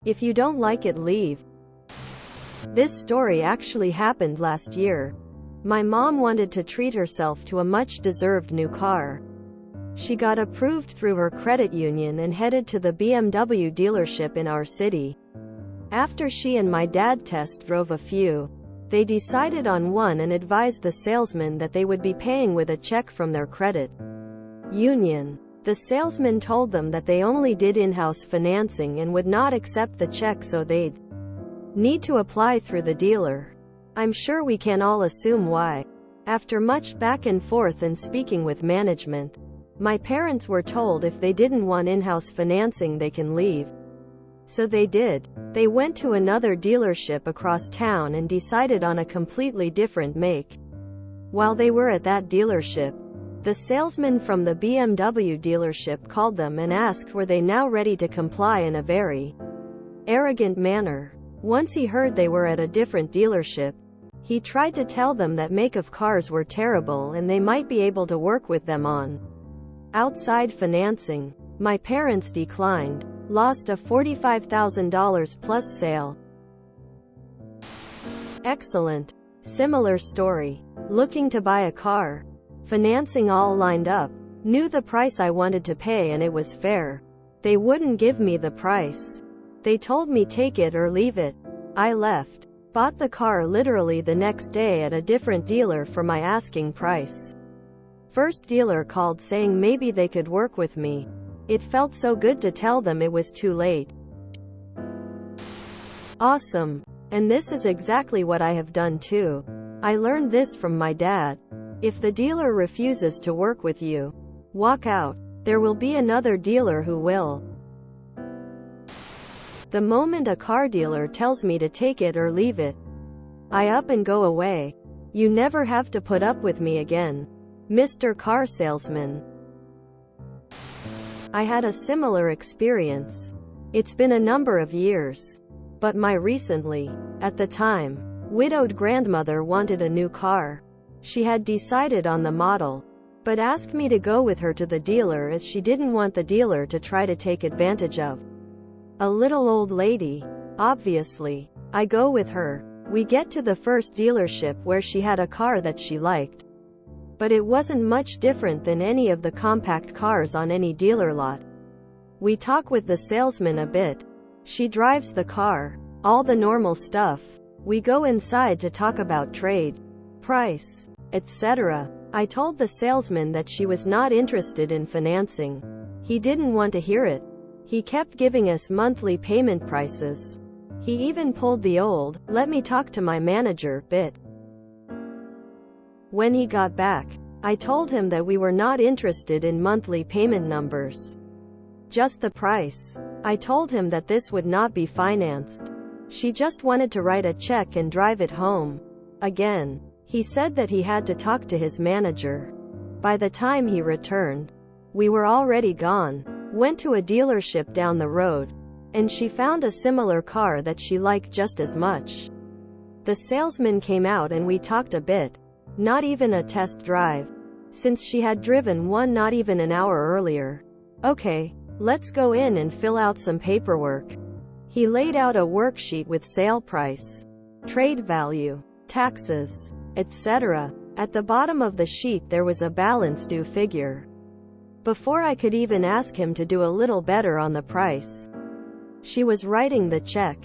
If you don't like it, leave. This story actually happened last year. My mom wanted to treat herself to a much-deserved new car. She got approved through her credit union and headed to the BMW dealership in our city. After she and my dad test drove a few, they decided on one and advised the salesman that they would be paying with a check from their credit union. The salesman told them that they only did in-house financing and would not accept the check, so they'd need to apply through the dealer. I'm sure we can all assume why. After much back and forth and speaking with management, my parents were told if they didn't want in-house financing they can leave. So they did. They went to another dealership across town and decided on a completely different make. While they were at that dealership, the salesman from the BMW dealership called them and asked were they now ready to comply in a very arrogant manner. Once he heard they were at a different dealership, he tried to tell them that make of cars were terrible and they might be able to work with them on outside financing. My parents declined, lost a $45,000 plus sale. Excellent. Similar story. Looking to buy a car. Financing all lined up. Knew the price I wanted to pay and it was fair. They wouldn't give me the price. They told me take it or leave it. I left. Bought the car literally the next day at a different dealer for my asking price. First dealer called saying maybe they could work with me. It felt so good to tell them it was too late. Awesome. And this is exactly what I have done too. I learned this from my dad. If the dealer refuses to work with you, walk out. There will be another dealer who will. The moment a car dealer tells me to take it or leave it, I up and go away. You never have to put up with me again, Mr. Car Salesman. I had a similar experience. It's been a number of years, but my recently, at the time, widowed grandmother wanted a new car. She had decided on the model, but asked me to go with her to the dealer as she didn't want the dealer to try to take advantage of a little old lady. Obviously, I go with her. We get to the first dealership where she had a car that she liked, but it wasn't much different than any of the compact cars on any dealer lot. We talk with the salesman a bit. She drives the car, all the normal stuff. We go inside to talk about trade, price, etc. I told the salesman that she was not interested in financing. He didn't want to hear it. He kept giving us monthly payment prices. He even pulled the old, "let me talk to my manager" bit. When he got back, I told him that we were not interested in monthly payment numbers, just the price. I told him that this would not be financed. She just wanted to write a check and drive it home. Again, he said that he had to talk to his manager. By the time he returned, we were already gone. Went to a dealership down the road, and she found a similar car that she liked just as much. The salesman came out and we talked a bit. Not even a test drive, since she had driven one not even an hour earlier. Okay, let's go in and fill out some paperwork. He laid out a worksheet with sale price, trade value, taxes, etc. At the bottom of the sheet there was a balance due figure. Before I could even ask him to do a little better on the price, she was writing the check.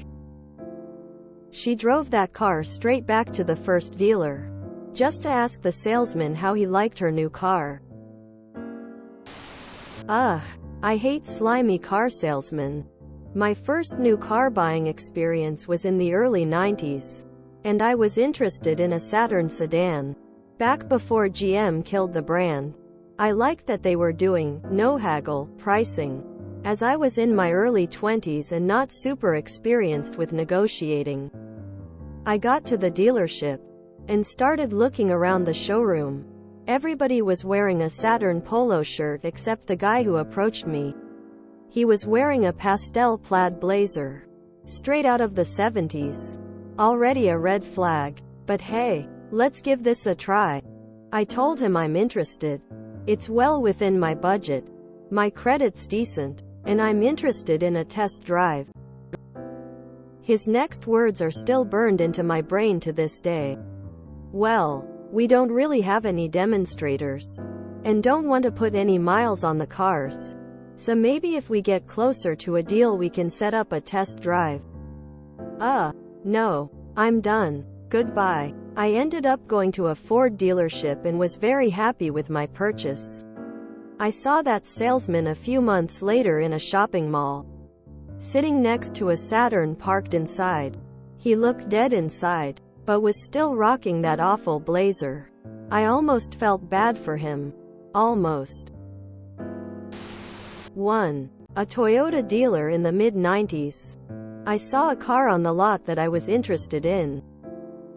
She drove that car straight back to the first dealer, just to ask the salesman how he liked her new car. Ugh, I hate slimy car salesmen. My first new car buying experience was in the early 90s, and I was interested in a Saturn sedan, back before GM killed the brand. I liked that they were doing no haggle pricing, as I was in my early 20s and not super experienced with negotiating. I got to the dealership and started looking around the showroom. Everybody was wearing a Saturn polo shirt except the guy who approached me. He was wearing a pastel plaid blazer, straight out of the 70s. Already a red flag. But hey, let's give this a try. I told him I'm interested. It's well within my budget. My credit's decent, and I'm interested in a test drive. His next words are still burned into my brain to this day. "Well, we don't really have any demonstrators. And don't want to put any miles on the cars. So maybe if we get closer to a deal we can set up a test drive." No. I'm done. Goodbye. I ended up going to a Ford dealership and was very happy with my purchase. I saw that salesman a few months later in a shopping mall, sitting next to a Saturn parked inside. He looked dead inside, but was still rocking that awful blazer. I almost felt bad for him. Almost. 1. A Toyota dealer in the mid-90s. I saw a car on the lot that I was interested in.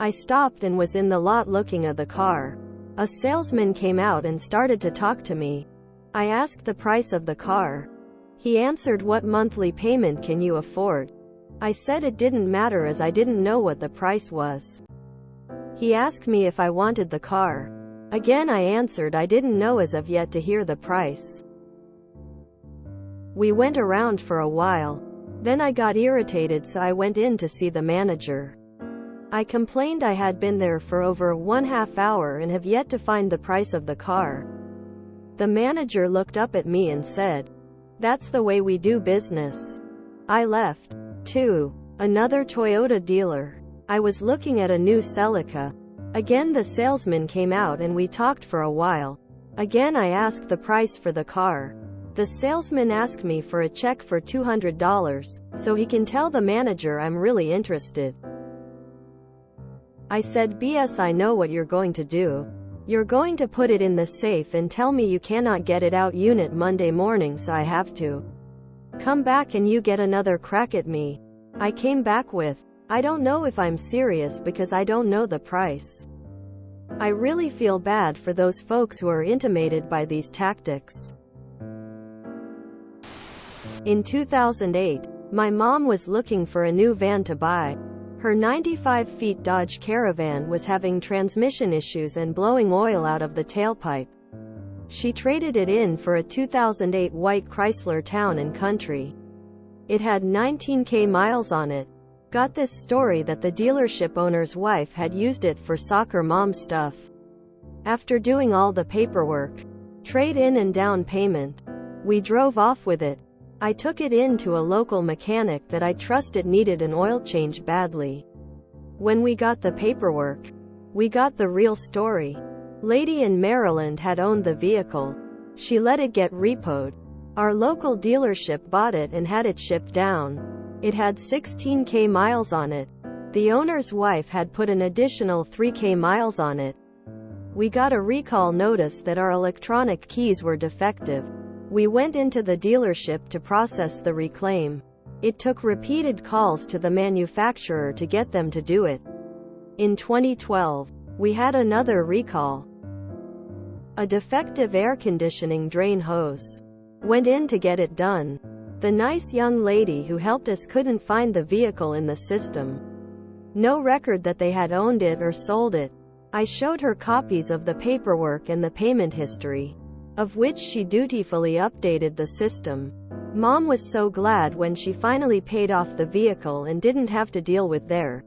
I stopped and was in the lot looking at the car. A salesman came out and started to talk to me. I asked the price of the car. He answered, "What monthly payment can you afford?" I said it didn't matter as I didn't know what the price was. He asked me if I wanted the car. Again I answered I didn't know as of yet to hear the price. We went around for a while. Then I got irritated, so I went in to see the manager. I complained I had been there for over 1/2 hour and have yet to find the price of the car. The manager looked up at me and said, "That's the way we do business." I left. 2. Another Toyota dealer. I was looking at a new Celica. Again the salesman came out and we talked for a while. Again I asked the price for the car. The salesman asked me for a check for $200, so he can tell the manager I'm really interested. I said, "BS, I know what you're going to do. You're going to put it in the safe and tell me you cannot get it out unit Monday morning, so I have to come back and you get another crack at me." I came back with, "I don't know if I'm serious because I don't know the price." I really feel bad for those folks who are intimidated by these tactics. In 2008, my mom was looking for a new van to buy. Her 95 feet Dodge Caravan was having transmission issues and blowing oil out of the tailpipe. She traded it in for a 2008 white Chrysler Town & Country. It had 19,000 miles on it. Got this story that the dealership owner's wife had used it for soccer mom stuff. After doing all the paperwork, trade-in and down payment, we drove off with it. I took it in to a local mechanic that I trusted needed an oil change badly. When we got the paperwork, we got the real story. Lady in Maryland had owned the vehicle. She let it get repoed. Our local dealership bought it and had it shipped down. It had 16,000 miles on it. The owner's wife had put an additional 3,000 miles on it. We got a recall notice that our electronic keys were defective. We went into the dealership to process the reclaim. It took repeated calls to the manufacturer to get them to do it. In 2012, we had another recall. A defective air conditioning drain hose. Went in to get it done. The nice young lady who helped us couldn't find the vehicle in the system. No record that they had owned it or sold it. I showed her copies of the paperwork and the payment history, of which she dutifully updated the system. Mom was so glad when she finally paid off the vehicle and didn't have to deal with their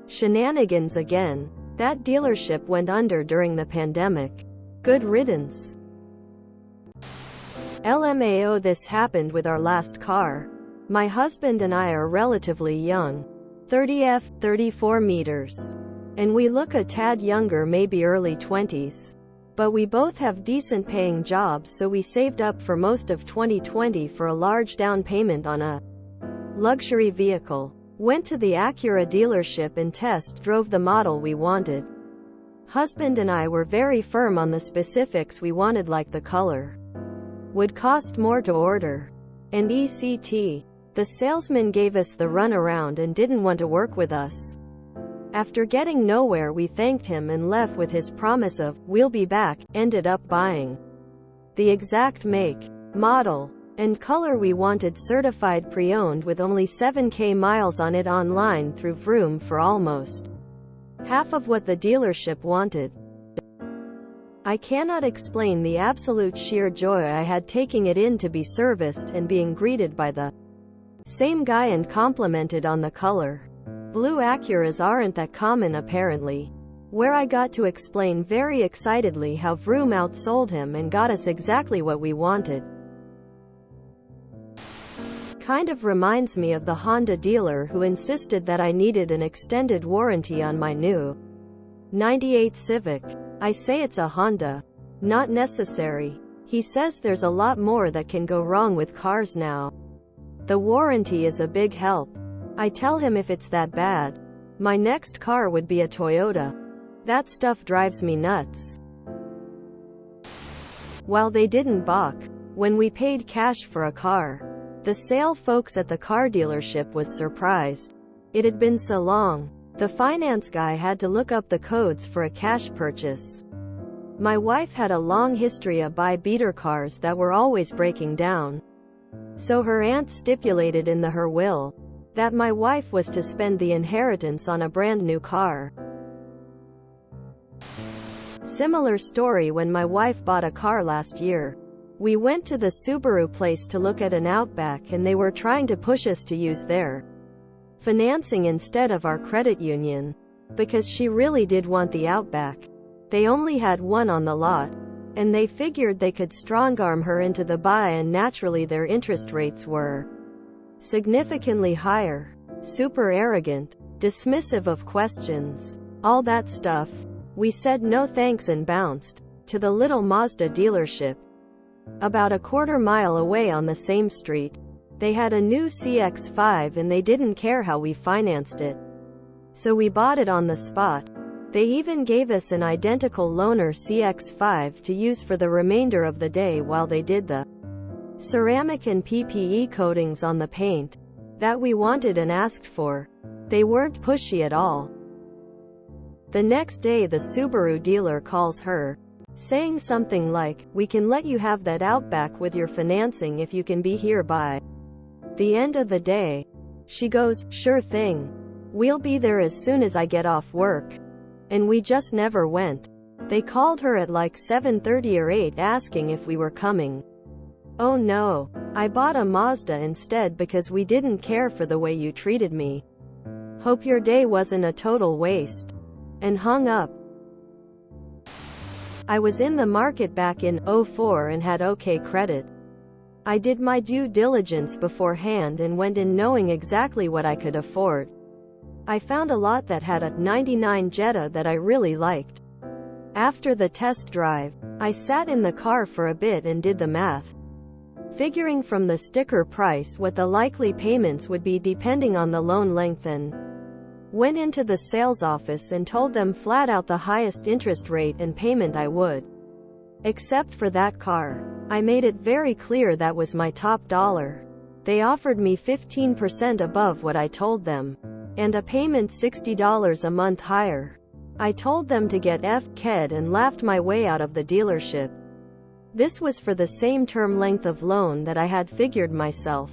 shenanigans again. That dealership went under during the pandemic. Good riddance. LMAO, this happened with our last car. My husband and I are relatively young. 30F, 34 meters. And we look a tad younger, maybe early 20s. But we both have decent paying jobs, so we saved up for most of 2020 for a large down payment on a luxury vehicle. Went to the Acura dealership and test drove the model we wanted. Husband and I were very firm on the specifics we wanted, like the color would cost more to order, and ECT. The salesman gave us the runaround and didn't want to work with us. After getting nowhere, we thanked him and left with his promise of, "We'll be back." Ended up buying the exact make, model, and color we wanted, certified pre-owned with only 7,000 miles on it online through Vroom for almost half of what the dealership wanted. I cannot explain the absolute sheer joy I had taking it in to be serviced and being greeted by the Same guy, and complimented on the color. Blue Acuras aren't that common apparently. Where I got to explain very excitedly how Vroom outsold him and got us exactly what we wanted. Kind of reminds me of the Honda dealer who insisted that I needed an extended warranty on my new 98 Civic. I say it's a Honda. Not necessary. He says there's a lot more that can go wrong with cars now. The warranty is a big help. I tell him if it's that bad, my next car would be a Toyota. That stuff drives me nuts. While they didn't balk when we paid cash for a car, the sale folks at the car dealership was surprised. It had been so long. The finance guy had to look up the codes for a cash purchase. My wife had a long history of buy-beater cars that were always breaking down. So her aunt stipulated in her will that my wife was to spend the inheritance on a brand new car. Similar story when my wife bought a car last year. We went to the Subaru place to look at an Outback, and they were trying to push us to use their financing instead of our credit union, because she really did want the Outback. They only had one on the lot, and they figured they could strong-arm her into the buy, and naturally their interest rates were significantly higher. Super arrogant, dismissive of questions, all that stuff. We said no thanks and bounced to the little Mazda dealership. About a quarter-mile away on the same street, they had a new CX-5 and they didn't care how we financed it. So we bought it on the spot. They even gave us an identical loaner CX-5 to use for the remainder of the day while they did the ceramic and PPE coatings on the paint that we wanted and asked for. They weren't pushy at all. The next day the Subaru dealer calls her, saying something like, "We can let you have that Outback with your financing if you can be here by the end of the day." She goes, "Sure thing. We'll be there as soon as I get off work." And we just never went. They called her at like 7:30 or 8 asking if we were coming. Oh no. I bought a Mazda instead because we didn't care for the way you treated me. Hope your day wasn't a total waste. And hung up. I was in the market back in '04 and had okay credit. I did my due diligence beforehand and went in knowing exactly what I could afford. I found a lot that had a '99 Jetta that I really liked. After the test drive, I sat in the car for a bit and did the math, figuring from the sticker price what the likely payments would be depending on the loan length, and went into the sales office and told them flat out the highest interest rate and payment I would accept for that car. I made it very clear that was my top dollar. They offered me 15% above what I told them, and a payment $60 a month higher. I told them to get F-ked and laughed my way out of the dealership. This was for the same term length of loan that I had figured myself.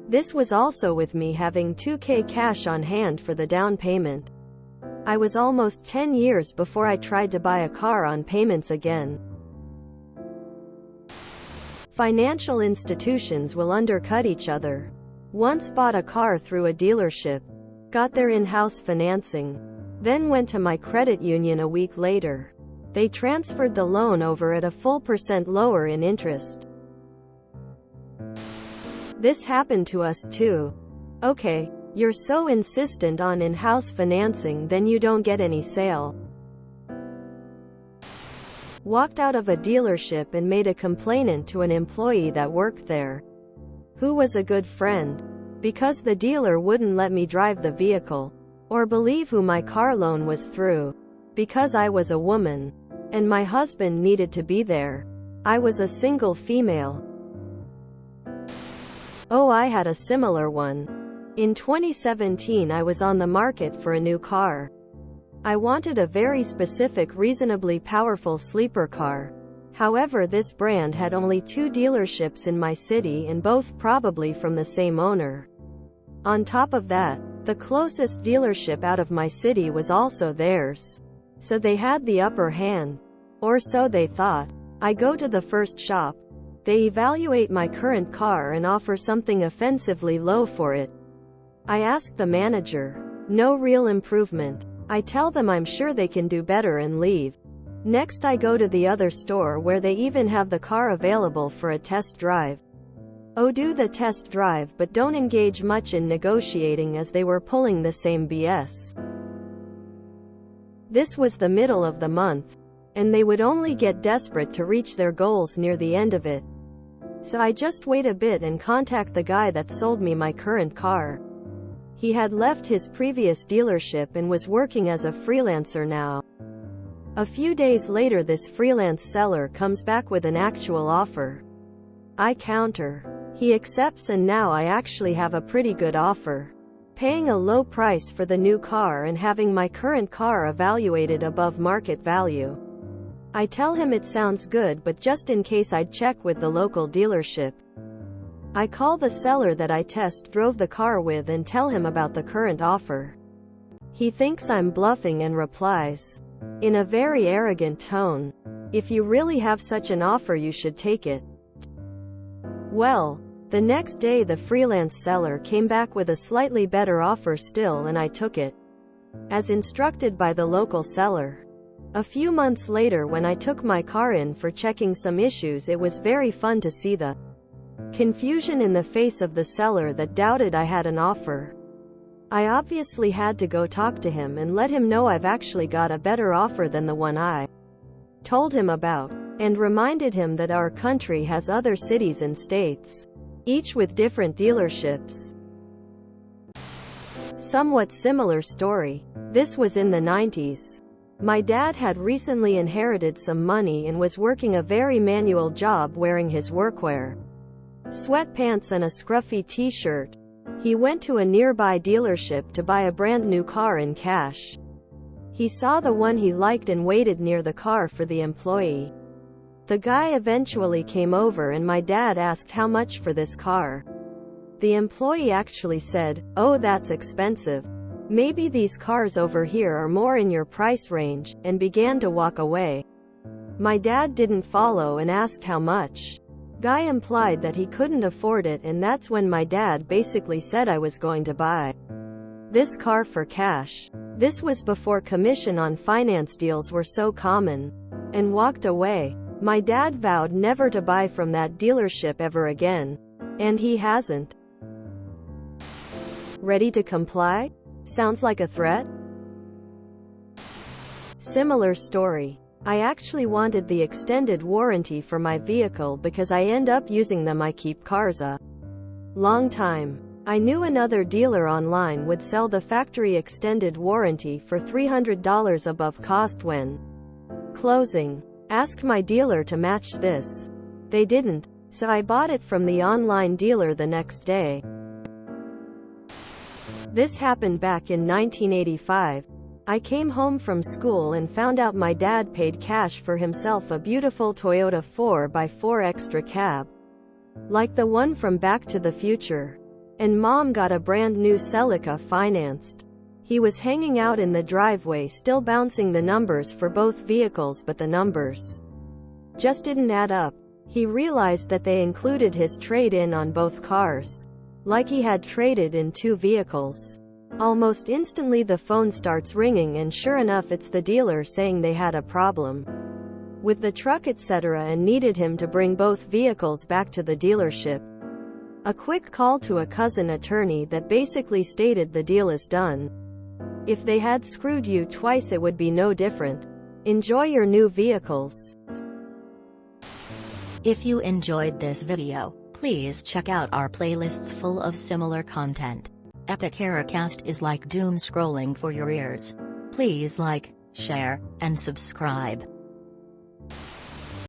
This was also with me having $2,000 cash on hand for the down payment. I was almost 10 years before I tried to buy a car on payments again. Financial institutions will undercut each other. Once bought a car through a dealership, got their in-house financing, then went to my credit union a week later. They transferred the loan over at a full % lower in interest. This happened to us too. Okay, you're so insistent on in-house financing, then you don't get any sale. Walked out of a dealership and made a complaint to an employee that worked there, who was a good friend, because the dealer wouldn't let me drive the vehicle, or believe who my car loan was through, because I was a woman, and my husband needed to be there. I was a single female. Oh, I had a similar one. In 2017 I was on the market for a new car. I wanted a very specific, reasonably powerful sleeper car. However, this brand had only 2 dealerships in my city, and both probably from the same owner. On top of that, the closest dealership out of my city was also theirs. So they had the upper hand. Or so they thought. I go to the first shop. They evaluate my current car and offer something offensively low for it. I ask the manager. No real improvement. I tell them I'm sure they can do better and leave. Next I go to the other store where they even have the car available for a test drive. Oh, do the test drive but don't engage much in negotiating as they were pulling the same BS. This was the middle of the month, and they would only get desperate to reach their goals near the end of it. So I just wait a bit and contact the guy that sold me my current car. He had left his previous dealership and was working as a freelancer now. A few days later this freelance seller comes back with an actual offer. I counter. He accepts and now I actually have a pretty good offer. Paying a low price for the new car and having my current car evaluated above market value. I tell him it sounds good but just in case I'd check with the local dealership. I call the seller that I test drove the car with and tell him about the current offer. He thinks I'm bluffing and replies, in a very arrogant tone, "If you really have such an offer you should take it." Well, the next day the freelance seller came back with a slightly better offer still and I took it, as instructed by the local seller. A few months later when I took my car in for checking some issues, it was very fun to see the confusion in the face of the seller that doubted I had an offer. I obviously had to go talk to him and let him know I've actually got a better offer than the one I told him about, and reminded him that our country has other cities and states, each with different dealerships. Somewhat similar story. This was in the 90s. My dad had recently inherited some money and was working a very manual job wearing his workwear, sweatpants and a scruffy t-shirt. He went to a nearby dealership to buy a brand new car in cash. He saw the one he liked and waited near the car for the employee. The guy eventually came over and my dad asked how much for this car. The employee actually said, "Oh, that's expensive. Maybe these cars over here are more in your price range," and began to walk away. My dad didn't follow and asked how much. Guy implied that he couldn't afford it, and that's when my dad basically said I was going to buy this car for cash. This was before commission on finance deals were so common, and walked away. My dad vowed never to buy from that dealership ever again. And he hasn't. Ready to comply? Sounds like a threat? Similar story. I actually wanted the extended warranty for my vehicle because I end up using them. I keep cars a long time. I knew another dealer online would sell the factory extended warranty for $300 above cost when closing. Asked my dealer to match this. They didn't, so I bought it from the online dealer the next day. This happened back in 1985. I came home from school and found out my dad paid cash for himself a beautiful Toyota 4x4 extra cab, like the one from Back to the Future. And mom got a brand new Celica financed. He was hanging out in the driveway still bouncing the numbers for both vehicles, but the numbers just didn't add up. He realized that they included his trade-in on both cars, like he had traded in two vehicles. Almost instantly the phone starts ringing and sure enough it's the dealer saying they had a problem with the truck etc. and needed him to bring both vehicles back to the dealership. A quick call to a cousin attorney that basically stated the deal is done. If they had screwed you twice it would be no different. Enjoy your new vehicles. If you enjoyed this video, please check out our playlists full of similar content. Epic Eracast is like doom scrolling for your ears. Please like, share, and subscribe.